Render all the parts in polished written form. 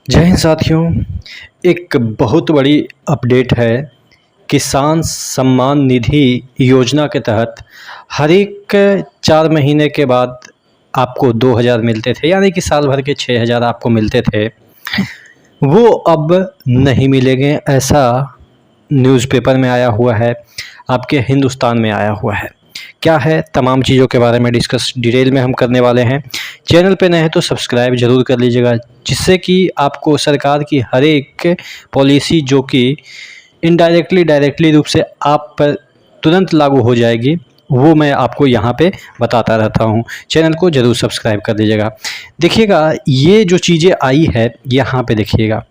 जय हिंद साथियों। एक बहुत बड़ी अपडेट है। किसान सम्मान निधि योजना के तहत हर एक 4 महीने के बाद आपको 2000 मिलते थे, यानी कि साल भर के 6000 आपको मिलते थे। वो अब नहीं मिलेंगे, ऐसा न्यूज़पेपर में आया हुआ है, आपके हिंदुस्तान में आया हुआ है। क्या है, तमाम चीज़ों के बारे में डिस्कस डिटेल में हम करने वाले हैं। चैनल पे नए हैं तो सब्सक्राइब ज़रूर कर लीजिएगा, जिससे कि आपको सरकार की हर एक पॉलिसी जो कि इनडायरेक्टली डायरेक्टली रूप से आप पर तुरंत लागू हो जाएगी, वो मैं आपको यहाँ पे बताता रहता हूँ। चैनल को ज़रूर सब्सक्राइब कर लीजिएगा। देखिएगा, ये जो चीज़ें आई है यहाँ पे देखिएगा,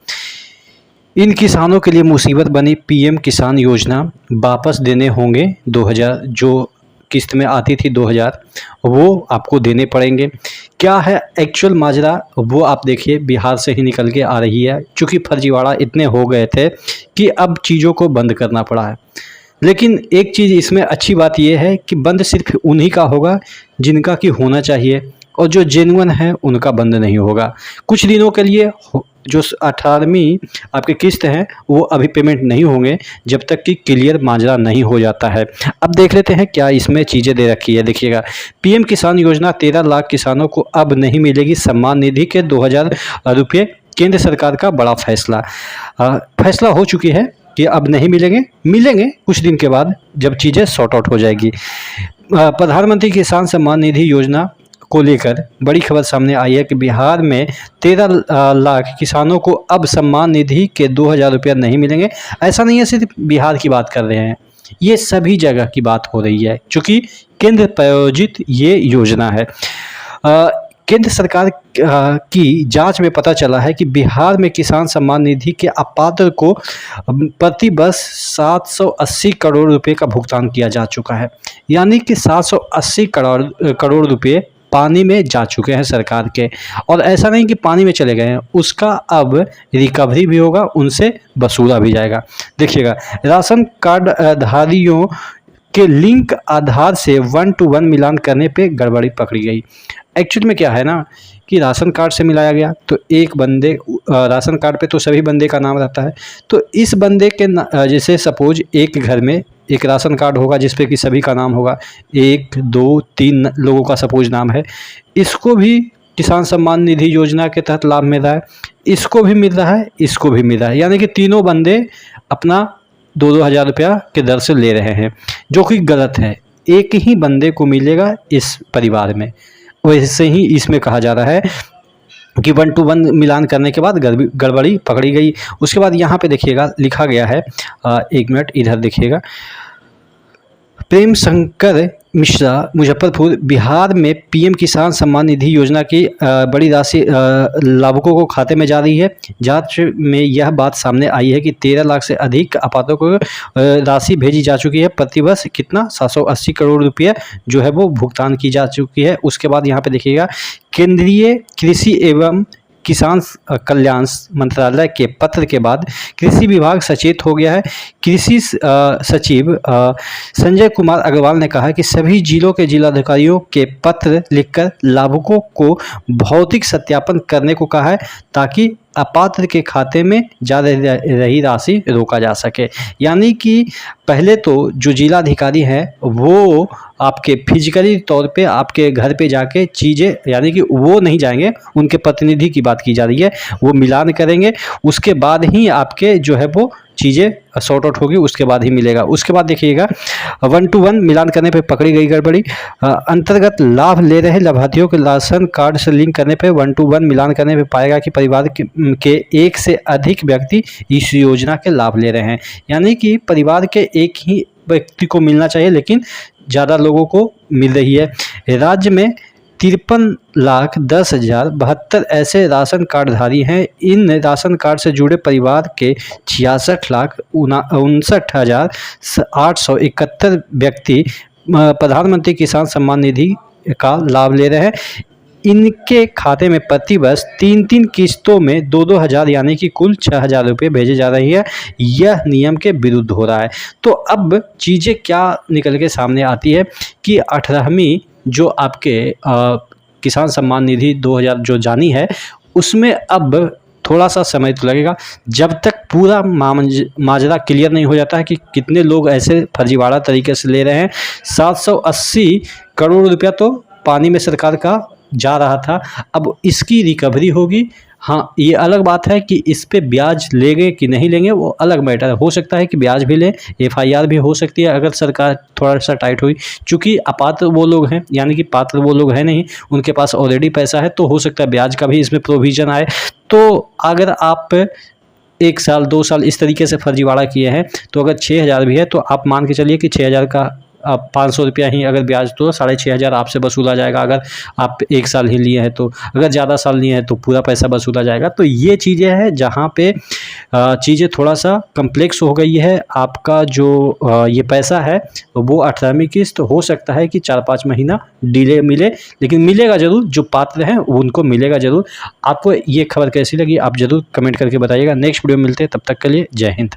इन किसानों के लिए मुसीबत बनी पीएम किसान योजना, वापस देने होंगे 2000, जो किस्त में आती थी 2000 वो आपको देने पड़ेंगे। क्या है एक्चुअल माजरा, वो आप देखिए, बिहार से ही निकल के आ रही है। चूँकि फर्जीवाड़ा इतने हो गए थे कि अब चीज़ों को बंद करना पड़ा है। लेकिन एक चीज़ इसमें अच्छी बात यह है कि बंद सिर्फ उन्हीं का होगा जिनका कि होना चाहिए, और जो जेन्युइन है उनका बंद नहीं होगा। कुछ दिनों के लिए जो 18वीं आपकी किस्त है वो अभी पेमेंट नहीं होंगे जब तक कि क्लियर माजरा नहीं हो जाता है। अब देख लेते हैं क्या इसमें चीज़ें दे रखी है। देखिएगा, पीएम किसान योजना 13 लाख किसानों को अब नहीं मिलेगी सम्मान निधि के 2000 रुपये। केंद्र सरकार का बड़ा फैसला फैसला हो चुकी है कि अब नहीं मिलेंगे कुछ दिन के बाद, जब चीज़ें सॉर्ट आउट हो जाएगी। प्रधानमंत्री किसान सम्मान निधि योजना को लेकर बड़ी खबर सामने आई है कि बिहार में 13 लाख किसानों को अब सम्मान निधि के 2000 रुपया नहीं मिलेंगे। ऐसा नहीं है सिर्फ बिहार की बात कर रहे हैं, ये सभी जगह की बात हो रही है, क्योंकि केंद्र प्रायोजित ये योजना है। केंद्र सरकार की जांच में पता चला है कि बिहार में किसान सम्मान निधि के अपात्र को प्रति वर्ष 780 करोड़ रुपए का भुगतान किया जा चुका है। यानी कि 780 करोड़ रुपए पानी में जा चुके हैं सरकार के। और ऐसा नहीं कि पानी में चले गए हैं, उसका अब रिकवरी भी होगा, उनसे वसूला भी जाएगा। देखिएगा, राशन कार्ड धारियों के लिंक आधार से 1 to 1 मिलान करने पे गड़बड़ी पकड़ी गई। एक्चुअल में क्या है ना कि राशन कार्ड से मिलाया गया तो एक बंदे, राशन कार्ड पे तो सभी बंदे का नाम रहता है, तो इस बंदे के जैसे सपोज एक घर में एक राशन कार्ड होगा जिस पे कि सभी का नाम होगा, 1 2 3 लोगों का सपोज नाम है। इसको भी किसान सम्मान निधि योजना के तहत लाभ मिल रहा है, इसको भी मिल रहा है, इसको भी मिल रहा है, यानी कि तीनों बंदे अपना 2-2 हज़ार रुपया के दर से ले रहे हैं, जो कि गलत है। एक ही बंदे को मिलेगा इस परिवार में। वैसे ही इसमें कहा जा रहा है कि 1 to 1 मिलान करने के बाद गड़बड़ी पकड़ी गई। उसके बाद यहाँ पे देखिएगा लिखा गया है, एक मिनट इधर देखिएगा, प्रेम शंकर मिश्रा मुजफ्फरपुर, बिहार में पीएम किसान सम्मान निधि योजना की बड़ी राशि लाभुकों को खाते में जा रही है। जांच में यह बात सामने आई है कि 13 लाख से अधिक अपात्रों को राशि भेजी जा चुकी है। प्रतिवर्ष कितना 780 करोड़ रुपये जो है वो भुगतान की जा चुकी है। उसके बाद यहाँ पे देखिएगा, केंद्रीय कृषि एवं किसान कल्याण मंत्रालय के पत्र के बाद कृषि विभाग सचेत हो गया है। कृषि सचिव संजय कुमार अग्रवाल ने कहा कि सभी जिलों के जिलाधिकारियों के पत्र लिखकर लाभुकों को भौतिक सत्यापन करने को कहा है, ताकि अपात्र के खाते में जा रही राशि रोका जा सके। यानी कि पहले तो जो जिलाधिकारी हैं वो आपके फिजिकली तौर पे आपके घर पे जाके चीज़ें, यानी कि वो नहीं जाएंगे, उनके प्रतिनिधि की बात की जा रही है, वो मिलान करेंगे, उसके बाद ही आपके जो है वो चीज़ें सॉर्ट आउट होगी, उसके बाद ही मिलेगा। उसके बाद देखिएगा, 1 to 1 मिलान करने पे पकड़ी गई गड़बड़ी। अंतर्गत लाभ ले रहे लाभार्थियों के राशन कार्ड से लिंक करने पे 1 to 1 मिलान करने पे पाएगा कि परिवार के एक से अधिक व्यक्ति इस योजना के लाभ ले रहे हैं। यानी कि परिवार के एक ही व्यक्ति को मिलना चाहिए, लेकिन ज़्यादा लोगों को मिल रही है। राज्य में 53,10,072 ऐसे राशन कार्डधारी हैं। इन राशन कार्ड से जुड़े परिवार के 66,59,871 व्यक्ति प्रधानमंत्री किसान सम्मान निधि का लाभ ले रहे हैं। इनके खाते में प्रति वर्ष 3-3 किस्तों में 2-2 हज़ार, यानी कि कुल 6,000 रुपये भेजे जा रही है। यह नियम के विरुद्ध हो रहा है। तो अब चीज़ें क्या निकल के सामने आती है कि 18वीं जो आपके किसान सम्मान निधि 2000 जो जानी है, उसमें अब थोड़ा सा समय तो लगेगा, जब तक पूरा माजरा क्लियर नहीं हो जाता है कि कितने लोग ऐसे फर्जीवाड़ा तरीके से ले रहे हैं। 780 करोड़ रुपया तो पानी में सरकार का जा रहा था, अब इसकी रिकवरी होगी। हाँ, ये अलग बात है कि इस पे ब्याज लेंगे कि नहीं लेंगे, वो अलग मैटर है। हो सकता है कि ब्याज भी लें, एफआईआर भी हो सकती है अगर सरकार थोड़ा सा टाइट हुई। चूँकि अपात्र वो लोग हैं, यानी कि पात्र वो लोग हैं नहीं, उनके पास ऑलरेडी पैसा है, तो हो सकता है ब्याज का भी इसमें प्रोविज़न आए। तो अगर आप 1 साल 2 साल इस तरीके से फर्जीवाड़ा किए हैं, तो अगर 6,000 भी है तो आप मान के चलिए कि 6,000 का 500 रुपया ही अगर ब्याज, तो 6,500 आपसे वसूला जाएगा अगर आप 1 साल ही लिए हैं तो। अगर ज़्यादा साल लिए हैं तो पूरा पैसा वसूला जाएगा। तो ये चीज़ें हैं जहाँ पे चीज़ें थोड़ा सा कम्प्लेक्स हो गई है। आपका जो ये पैसा है वो 18वीं किस्त हो सकता है कि 4-5 महीना डिले मिले, लेकिन मिलेगा ज़रूर। जो पात्र हैं उनको मिलेगा ज़रूर। आपको ये खबर कैसी लगी आप ज़रूर कमेंट करके बताइएगा। नेक्स्ट वीडियो में मिलते हैं, तब तक के लिए जय हिंद।